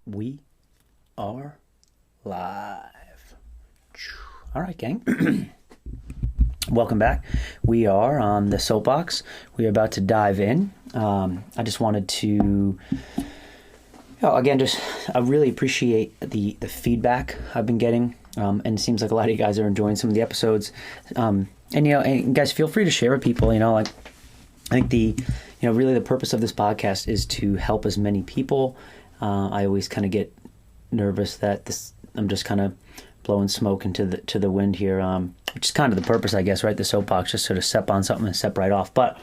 We are live. All right, gang. Welcome back. We are on the soapbox. We are about to dive in. I just wanted to, again, I really appreciate the feedback I've been getting. And it seems like a lot of you guys are enjoying some of the episodes. And guys, feel free to share with people. I think really the purpose of this podcast is to help as many people. I always kind of get nervous that I'm just kind of blowing smoke into the wind here, which is kind of the purpose, I guess, right? The soapbox, just sort of step on something and step right off. But,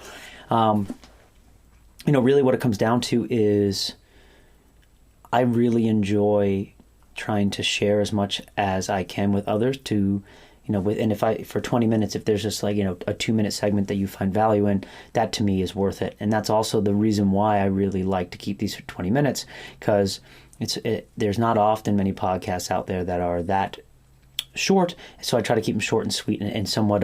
really what it comes down to is I really enjoy trying to share as much as I can with others for 20 minutes, if there's just a 2-minute segment that you find value in, that to me is worth it. And that's also the reason why I really like to keep these for 20 minutes, because there's not often many podcasts out there that are that short. So I try to keep them short and sweet and somewhat,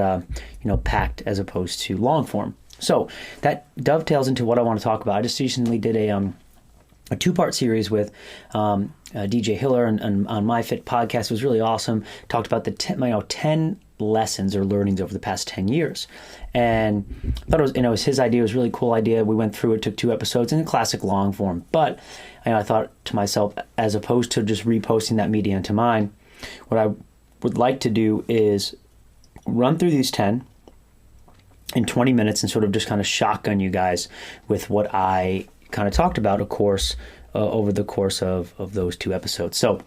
packed as opposed to long form. So that dovetails into what I want to talk about. I just recently did a 2-part series with DJ Hiller and on My Fit podcast. It was really awesome. Talked about the 10 lessons or learnings over the past 10 years. And I thought it was his idea. It was a really cool idea. We went through it, took 2 episodes in a classic long form. But I thought to myself, as opposed to just reposting that media into mine, what I would like to do is run through these 10 in 20 minutes and sort of just kind of shotgun you guys with what I kind of talked about, of course, over the course of those 2 episodes. So,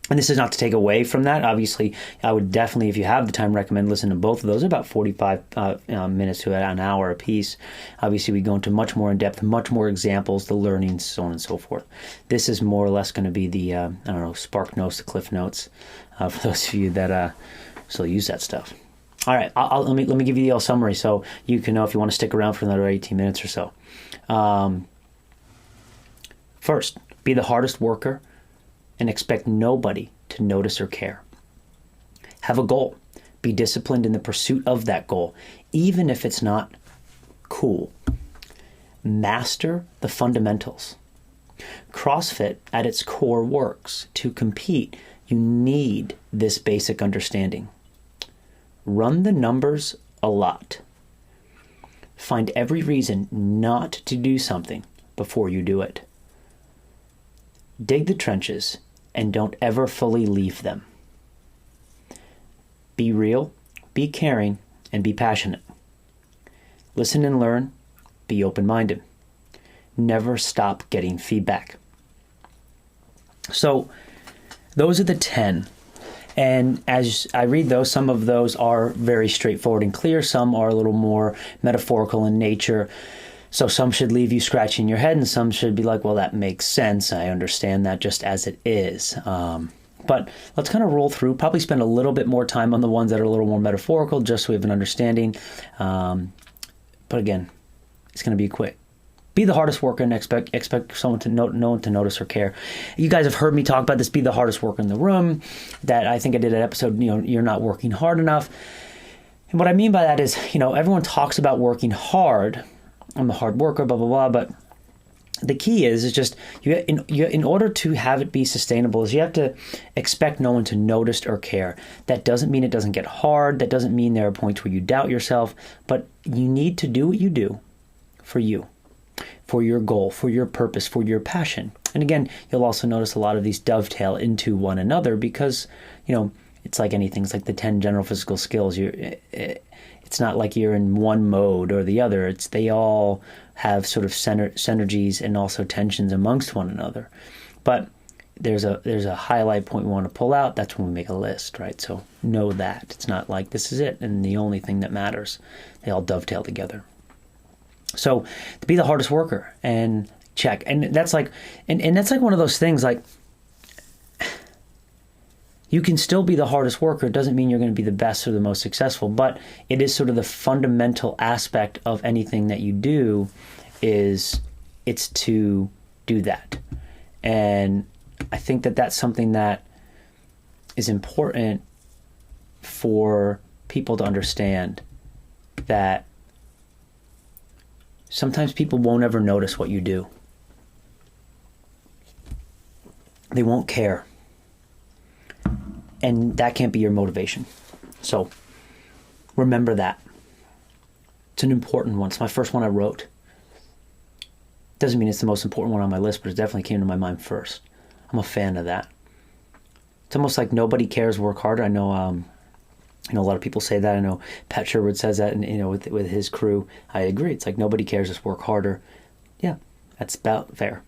and this is not to take away from that. Obviously, I would definitely, if you have the time, recommend listening to both of those. They're about 45 minutes to an hour a piece. Obviously, we go into much more in depth, much more examples, the learnings, so on and so forth. This is more or less going to be the, Spark Notes, the Cliff Notes, for those of you that still use that stuff. All right, let me give you the summary so you can know if you want to stick around for another 18 minutes or so. First, be the hardest worker and expect nobody to notice or care. Have a goal. Be disciplined in the pursuit of that goal, even if it's not cool. Master the fundamentals. CrossFit at its core works. To compete, you need this basic understanding. Run the numbers a lot. Find every reason not to do something before you do it. Dig the trenches and don't ever fully leave them. Be real, be caring, and be passionate. Listen and learn, be open-minded. Never stop getting feedback. So, those are the 10. And as I read those, some of those are very straightforward and clear. Some are a little more metaphorical in nature. So some should leave you scratching your head and some should be like, well, that makes sense. I understand that just as it is. But let's kind of roll through, probably spend a little bit more time on the ones that are a little more metaphorical, just so we have an understanding. But again, it's going to be quick. Be the hardest worker and expect someone to no one to notice or care. You guys have heard me talk about this, be the hardest worker in the room. That I think I did an episode, you're not working hard enough. And what I mean by that is, everyone talks about working hard. I'm a hard worker, blah, blah, blah. But the key is just, in order to have it be sustainable, is you have to expect no one to notice or care. That doesn't mean it doesn't get hard. That doesn't mean there are points where you doubt yourself. But you need to do what you do for you, for your goal, for your purpose, for your passion. And again, you'll also notice a lot of these dovetail into one another because, it's like anything. It's like the 10 general physical skills. It's not like you're in one mode or the other. They all have sort of synergies and also tensions amongst one another. But there's a highlight point we want to pull out. That's when we make a list, right? So know that. It's not like this is it and the only thing that matters. They all dovetail together. So to be the hardest worker and check. And that's like, and that's like one of those things like, you can still be the hardest worker. It doesn't mean you're going to be the best or the most successful, but it is sort of the fundamental aspect of anything that you do it's to do that. And I think that that's something that is important for people to understand, that sometimes people won't ever notice what you do. They won't care. And that can't be your motivation. So remember that. It's an important one. It's my first one I wrote. Doesn't mean it's the most important one on my list, but it definitely came to my mind first. I'm a fan of that. It's almost like nobody cares, work harder. I know a lot of people say that. I know Pat Sherwood says that, and with his crew. I agree. It's like nobody cares, just work harder. Yeah, that's about fair.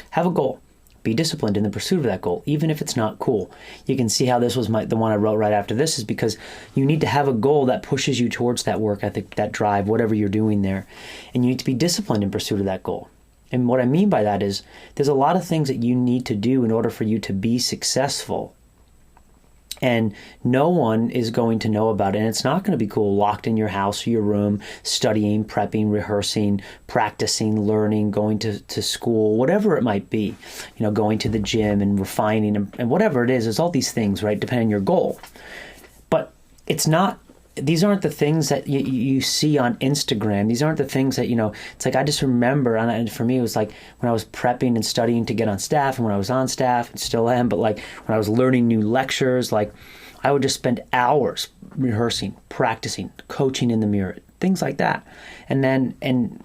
Have a goal. Be disciplined in the pursuit of that goal, even if it's not cool. You can see how this was the one I wrote right after this, is because you need to have a goal that pushes you towards that work ethic, that drive, whatever you're doing there. And you need to be disciplined in pursuit of that goal. And what I mean by that is there's a lot of things that you need to do in order for you to be successful. And no one is going to know about it. And it's not going to be cool locked in your house or your room, studying, prepping, rehearsing, practicing, learning, going to school, whatever it might be. Going to the gym and refining and whatever it is. There's all these things, right, depending on your goal. But it's not, these aren't the things that you see on Instagram. These aren't the things that, it's like I just remember, and for me it was like when I was prepping and studying to get on staff, and when I was on staff, and still am, but like when I was learning new lectures, like I would just spend hours rehearsing, practicing, coaching in the mirror, things like that. And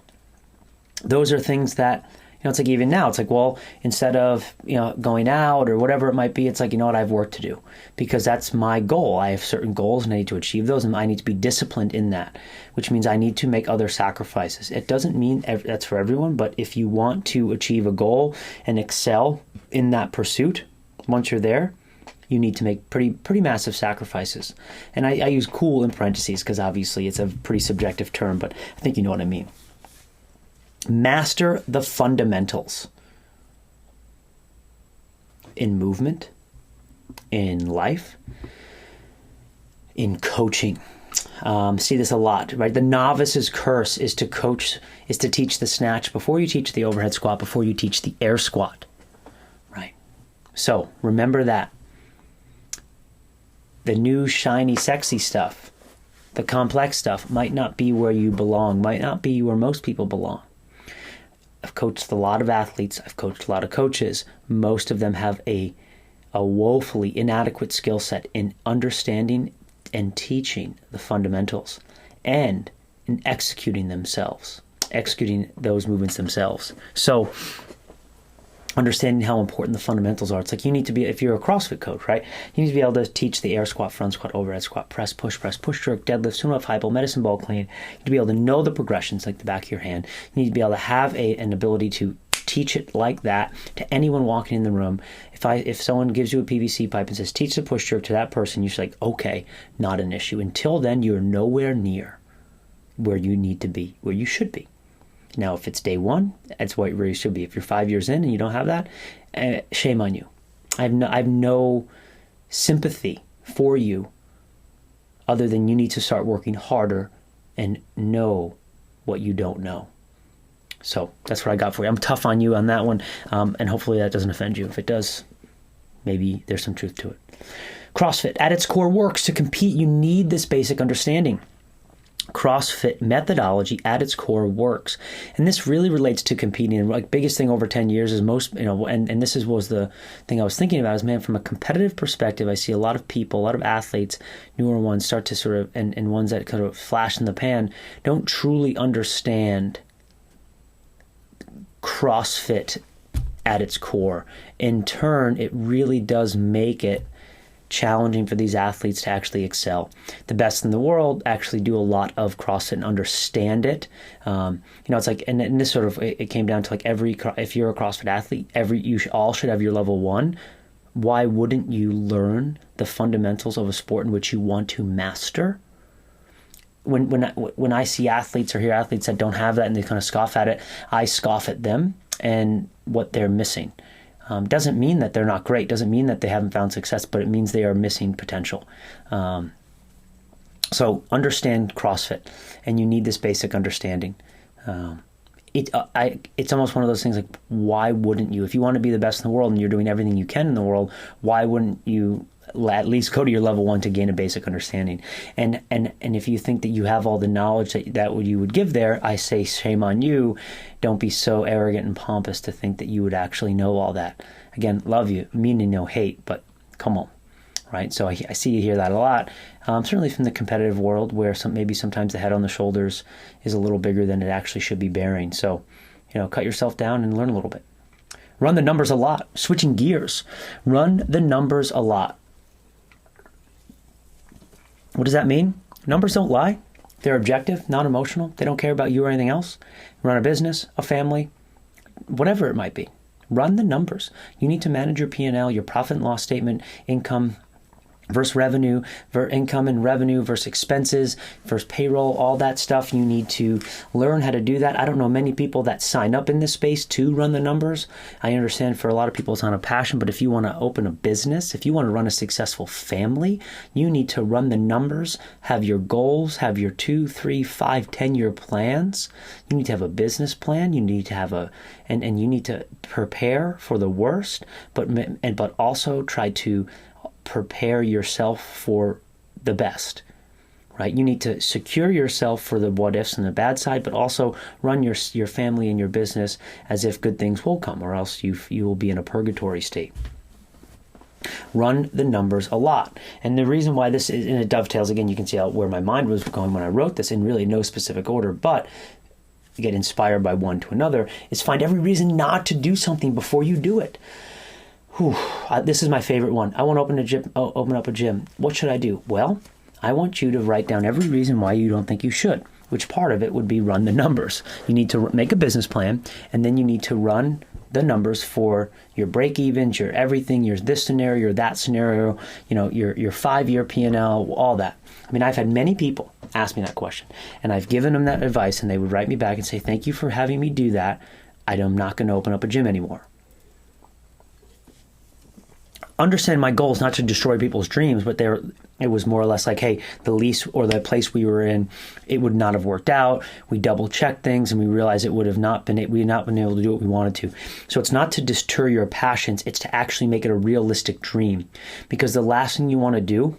those are things that, it's like even now, it's like, well, instead of, going out or whatever it might be, it's like, I have work to do because that's my goal. I have certain goals and I need to achieve those, and I need to be disciplined in that, which means I need to make other sacrifices. It doesn't mean that's for everyone, but if you want to achieve a goal and excel in that pursuit, once you're there, you need to make pretty massive sacrifices. And I use cool in parentheses because obviously it's a pretty subjective term, but I think you know what I mean. Master the fundamentals in movement, in life, in coaching. See this a lot, right? The novice's curse is to teach the snatch before you teach the overhead squat, before you teach the air squat, right? So remember that. The new shiny sexy stuff, the complex stuff might not be where you belong, might not be where most people belong. I've coached a lot of athletes. I've coached a lot of coaches. Most of them have a woefully inadequate skill set in understanding and teaching the fundamentals and in executing those movements themselves. So understanding how important the fundamentals are. It's like you need to be, if you're a CrossFit coach, right? You need to be able to teach the air squat, front squat, overhead squat, press, push, jerk, deadlift, swim up, high pull, medicine ball clean. You need to be able to know the progressions like the back of your hand. You need to be able to have an ability to teach it like that to anyone walking in the room. If someone gives you a PVC pipe and says, teach the push jerk to that person, you're just like, okay, not an issue. Until then, you're nowhere near where you need to be, where you should be. Now, if it's day one, that's where you should be. If you're 5 years in and you don't have that, shame on you. I have no sympathy for you other than you need to start working harder and know what you don't know. So that's what I got for you. I'm tough on you on that one, and hopefully that doesn't offend you. If it does, maybe there's some truth to it. CrossFit, at its core, works. To compete, you need this basic understanding. CrossFit methodology at its core works. And this really relates to competing. And like biggest thing over 10 years is most, and this was the thing I was thinking about is, man, from a competitive perspective, I see a lot of people, a lot of athletes, newer ones start to sort of, and ones that kind of flash in the pan, don't truly understand CrossFit at its core. In turn, it really does make it challenging for these athletes to actually excel. The best in the world actually do a lot of CrossFit and understand it. It's like, and this sort of, it came down to like if you're a CrossFit athlete, you all should have your level 1. Why wouldn't you learn the fundamentals of a sport in which you want to master? When I see athletes or hear athletes that don't have that and they kind of scoff at it, I scoff at them and what they're missing. Doesn't mean that they're not great, doesn't mean that they haven't found success, but it means they are missing potential. So understand CrossFit, and you need this basic understanding. It's almost one of those things like, why wouldn't you? If you want to be the best in the world and you're doing everything you can in the world, why wouldn't you at least go to your level 1 to gain a basic understanding. And if you think that you have all the knowledge that you would give there, I say shame on you. Don't be so arrogant and pompous to think that you would actually know all that. Again, love you, meaning no hate, but come on, right? So I see you hear that a lot, certainly from the competitive world, where maybe sometimes the head on the shoulders is a little bigger than it actually should be bearing. So, cut yourself down and learn a little bit. Run the numbers a lot. Switching gears. Run the numbers a lot. What does that mean? Numbers don't lie. They're objective, non-emotional. They don't care about you or anything else. Run a business, a family, whatever it might be. Run the numbers. You need to manage your P&L, your profit and loss statement, income versus revenue, income and revenue versus expenses versus payroll, all that stuff. You need to learn how to do that. I don't know many people that sign up in this space to run the numbers. I understand for a lot of people it's not a passion, but if you want to open a business, if you want to run a successful family, you need to run the numbers, have your goals, have your 2, 3, 5, 10-year plans. You need to have a business plan. You need to have and you need to prepare for the worst, but also try to prepare yourself for the best, right? You need to secure yourself for the what ifs and the bad side, but also run your family and your business as if good things will come, or else you will be in a purgatory state. Run the numbers a lot. And the reason why this is, and it dovetails, again, you can see where my mind was going when I wrote this in really no specific order, but get inspired by one to another, is find every reason not to do something before you do it. This is my favorite one. I want to open up a gym. What should I do? Well, I want you to write down every reason why you don't think you should, which part of it would be run the numbers. You need to make a business plan, and then you need to run the numbers for your break-evens, your everything, your this scenario, your that scenario, your 5-year P&L, all that. I mean, I've had many people ask me that question, and I've given them that advice, and they would write me back and say, thank you for having me do that. I'm not going to open up a gym anymore. Understand my goal is not to destroy people's dreams, but it was more or less like, hey, the lease or the place we were in, it would not have worked out. We double checked things and we realized we had not been able to do what we wanted to. So it's not to deter your passions, it's to actually make it a realistic dream. Because the last thing you want to do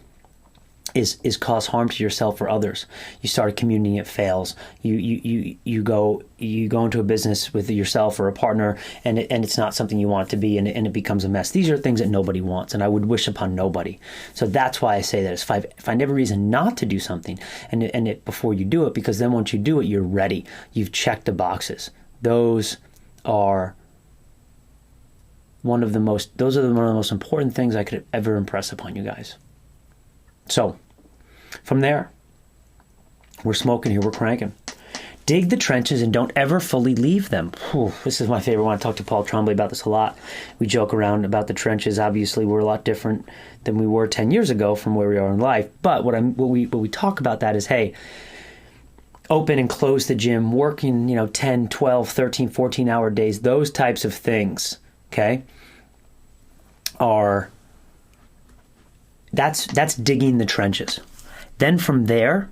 is cause harm to yourself or others. You start a community, it fails. You go into a business with yourself or a partner, and it's not something you want it to be, and it becomes a mess. These are things that nobody wants, and I would wish upon nobody. So that's why I say that. Find every reason not to do something, and before you do it, because then once you do it, you're ready. You've checked the boxes. Those are one of the most important things I could ever impress upon you guys. So, from there, we're smoking here, we're cranking. Dig the trenches and don't ever fully leave them. This is my favorite one. I talk to Paul Trombley about this a lot. We joke around about the trenches. Obviously, we're a lot different than we were 10 years ago from where we are in life. But what we talk about that is, hey, open and close the gym, working, 10, 12, 13, 14-hour days, those types of things, okay, that's digging the trenches. Then from there,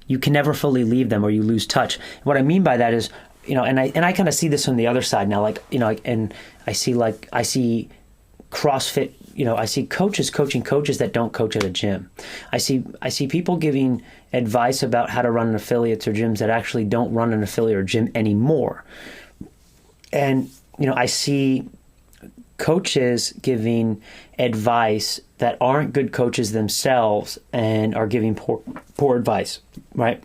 you can never fully leave them or you lose touch. What I mean by that is, and I kind of see this on the other side now, and I see CrossFit, I see coaches coaching coaches that don't coach at a gym. I see people giving advice about how to run an affiliate or gyms that actually don't run an affiliate or gym anymore. And, I see coaches giving advice that aren't good coaches themselves and are giving poor advice, right?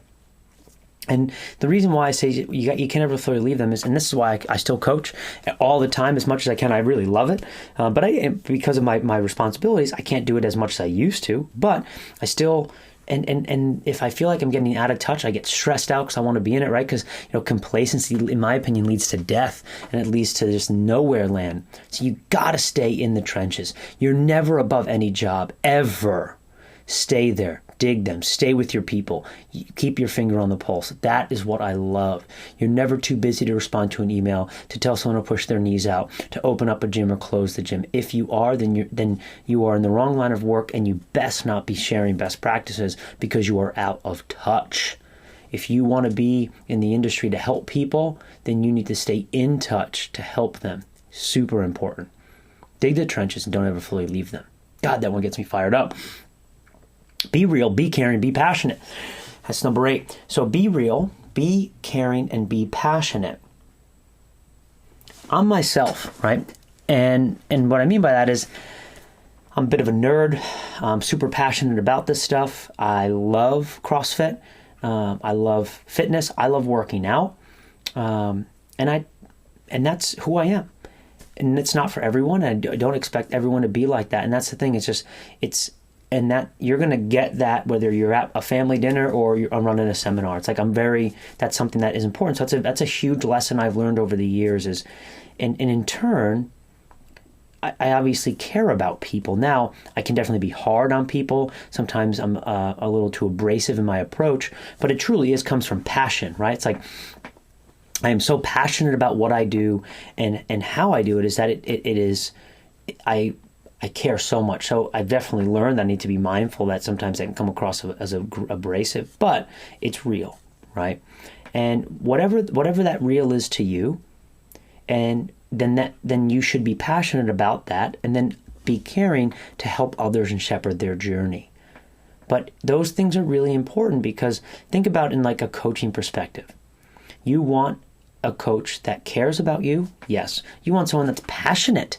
And the reason why I say you can never fully leave them is, and this is why I still coach all the time as much as I can. I really love it, but because of my responsibilities, I can't do it as much as I used to. But I still, and if I feel like I'm getting out of touch, I get stressed out because I want to be in it, right? Because complacency, in my opinion, leads to death, and it leads to just nowhere land. So you got to stay in the trenches. You're never above any job ever. Stay there. Dig them. Stay with your people. Keep your finger on the pulse. That is what I love. You're never too busy to respond to an email, to tell someone to push their knees out, to open up a gym or close the gym. If you are, then you are in the wrong line of work, and you best not be sharing best practices because you are out of touch. If you want to be in the industry to help people, then you need to stay in touch to help them. Super important. Dig the trenches and don't ever fully leave them. God, that one gets me fired up. Be real, be caring, be passionate. That's number 8. So be real, be caring, and be passionate. I'm myself, right? And what I mean by that is I'm a bit of a nerd. I'm super passionate about this stuff. I love CrossFit. I love fitness. I love working out. And that's who I am. And it's not for everyone. I don't expect everyone to be like that. And that's the thing. And that you're going to get that whether you're at a family dinner or I'm running a seminar. It's like that's something that is important. So that's a huge lesson I've learned over the years is, and in turn, I obviously care about people. Now, I can definitely be hard on people. Sometimes I'm a little too abrasive in my approach, but it truly comes from passion, right? It's like, I am so passionate about what I do and how I do it is that I care so much. So I've definitely learned that I need to be mindful that sometimes I can come across as abrasive, but it's real, right? And whatever that real is to you, and then you should be passionate about that, and then be caring to help others and shepherd their journey. But those things are really important because think about it in like a coaching perspective. You want a coach that cares about you? Yes. You want someone that's passionate.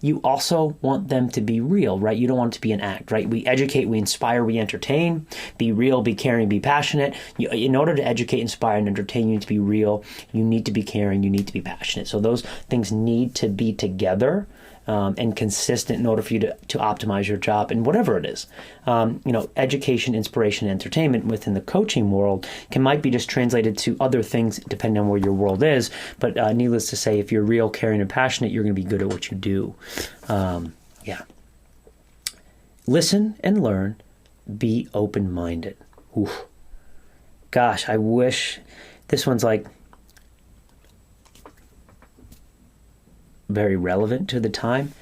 You also want them to be real, right? You don't want it to be an act, right? We educate, we inspire, we entertain. Be real, be caring, be passionate. In order to educate, inspire, and entertain, you need to be real. You need to be caring. You need to be passionate. So those things need to be together and consistent in order for you to optimize your job and whatever it is. Education, inspiration, and entertainment within the coaching world might be just translated to other things depending on where your world is. But needless to say, if you're real, caring, and passionate, you're going to be good at what you do. Listen and learn. Be open-minded. Oof. Gosh, I wish this one's like very relevant to the time.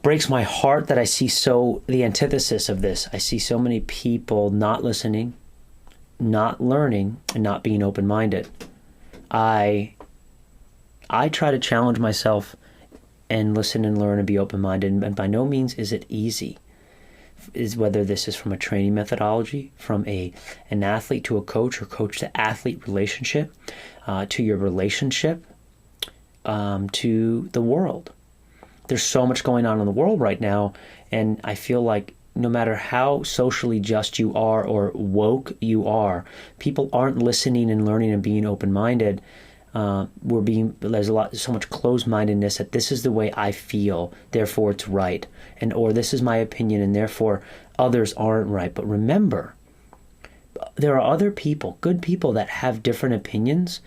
Breaks my heart that I see the antithesis of this. I see so many people not listening, not learning, and not being open-minded. I try to challenge myself and listen and learn and be open-minded, and by no means is it easy. Whether this is from a training methodology, from an athlete to a coach or coach to athlete relationship, to your relationship, to the world. There's so much going on in the world right now, and I feel like no matter how socially just you are or woke you are, people aren't listening and learning and being open-minded. There's so much closed-mindedness that this is the way I feel, therefore it's right, or this is my opinion and therefore others aren't right. But remember, there are other people, good people that have different opinions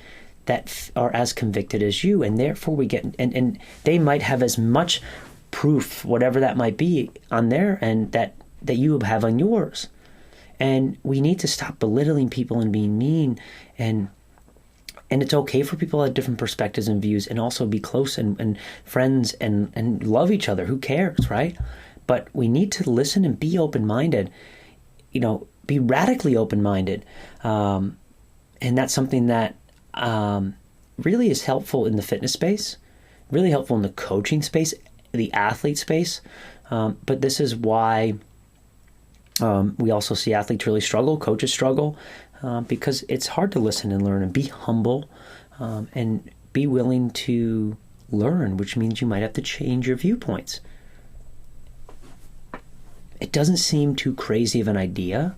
that are as convicted as you, and therefore we get, and they might have as much proof, whatever that might be, on their end that you have on yours. And we need to stop belittling people and being mean, and it's okay for people to have different perspectives and views, and also be close and friends and love each other. Who cares, right? But we need to listen and be open-minded, be radically open-minded. And that's something that really is helpful in the fitness space, really helpful in the coaching space, the athlete space. But this is why we also see athletes really struggle, coaches struggle, because it's hard to listen and learn and be humble and be willing to learn, which means you might have to change your viewpoints. It doesn't seem too crazy of an idea,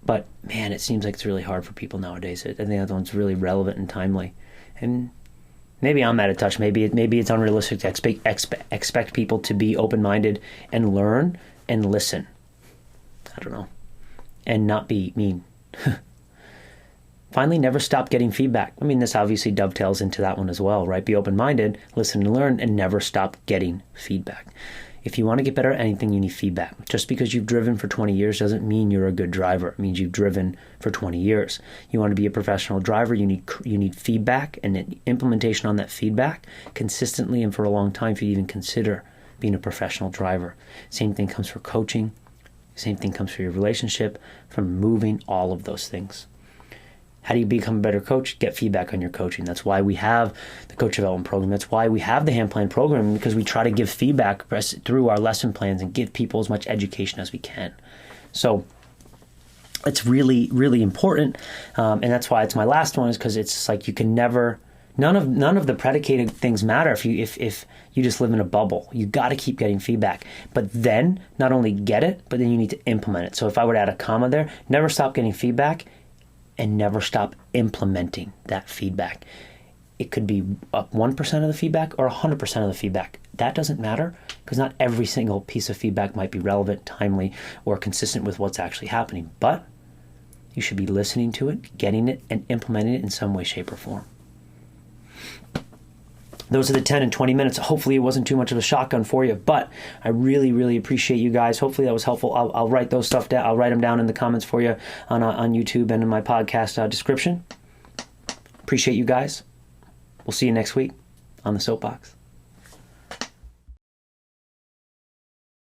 but man, it seems like it's really hard for people nowadays. I think that one's really relevant and timely. And maybe I'm out of touch. Maybe it's unrealistic to expect people to be open-minded and learn and listen. I don't know. And not be mean. Finally, never stop getting feedback. I mean, this obviously dovetails into that one as well, right? Be open-minded, listen and learn, and never stop getting feedback. If you want to get better at anything, you need feedback. Just because you've driven for 20 years doesn't mean you're a good driver. It means you've driven for 20 years. You want to be a professional driver, you need feedback and implementation on that feedback consistently and for a long time for you to even consider being a professional driver. Same thing comes for coaching. Same thing comes for your relationship, from moving, all of those things. How do you become a better coach? Get feedback on your coaching. That's why we have the coach development program. That's why we have the hand plan program, because we try to give feedback through our lesson plans and give people as much education as we can. So it's really, really important. And that's why it's my last one, is because it's like you can never, none of the predicated things matter if you just live in a bubble. You got to keep getting feedback. But then not only get it, but then you need to implement it. So if I were to add a comma there, never stop getting feedback and never stop implementing that feedback. It could be up 1% of the feedback or 100% of the feedback. That doesn't matter, because not every single piece of feedback might be relevant, timely, or consistent with what's actually happening. But you should be listening to it, getting it, and implementing it in some way, shape, or form. Those are the 10 and 20 minutes. Hopefully it wasn't too much of a shotgun for you, but I really, really appreciate you guys. Hopefully that was helpful. I'll write those stuff down. I'll write them down in the comments for you on YouTube and in my podcast description. Appreciate you guys. We'll see you next week on the Soapbox.